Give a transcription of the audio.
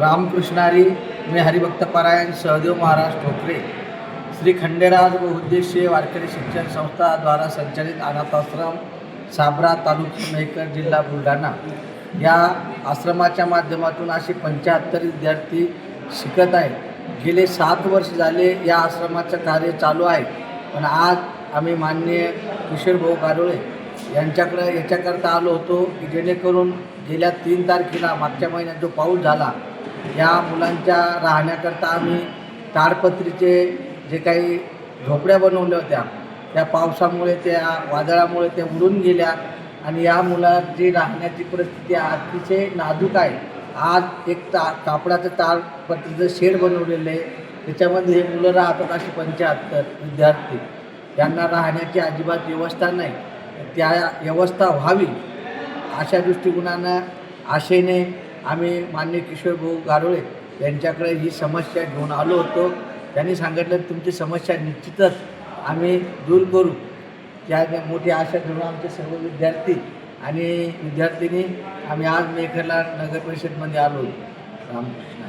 रामकृष्णारी मी हरिभक्त पारायण सहदेव महाराज ठोकरे श्री खंडेराज बहुउद्देशीय वारकरी शिक्षण संस्था द्वारा संचालित अनाथाश्रम साबरा तालुका मेहकर जिल्हा बुलढाणा या आश्रमाच्या माध्यमातून असे 75 विद्यार्थी शिकत आहेत। गेले 7 वर्ष झाले या आश्रमाचं कार्य चालू आहे। पण आज आम्ही माननीय किशोर भाऊ गारोळे यांच्याकडे याच्याकरता आलो होतो की जेणेकरून गेल्या 3 तारखेला मागच्या महिन्यात जो पाऊस झाला या मुलांच्या राहण्याकरता आम्ही ताडपत्रीचे जे काही झोपड्या बनवल्या होत्या त्या पावसामुळे त्या वादळामुळे त्या उडून गेल्या आणि या मुलांची राहण्याची परिस्थिती अतिशय नाजूक आहे। आज एक कापडाचं ताडपत्रीचं शेड बनवलेलं आहे, त्याच्यामध्ये हे मुलं राहतात असे 75 विद्यार्थी। त्यांना राहण्याची अजिबात व्यवस्था नाही, त्या व्यवस्था व्हावी अशा दृष्टिकोनानं आशेने आम्ही माननीय किशोर भाऊ गारोळे यांच्याकडे ही समस्या घेऊन आलो होतो। त्यांनी सांगितलं तुमची समस्या निश्चितच आम्ही दूर करू। त्या मोठी आशा घेऊन आमचे सर्व विद्यार्थी आणि विद्यार्थिनी आम्ही आज मेहकरला नगर परिषदमध्ये आलो। रामकृष्ण।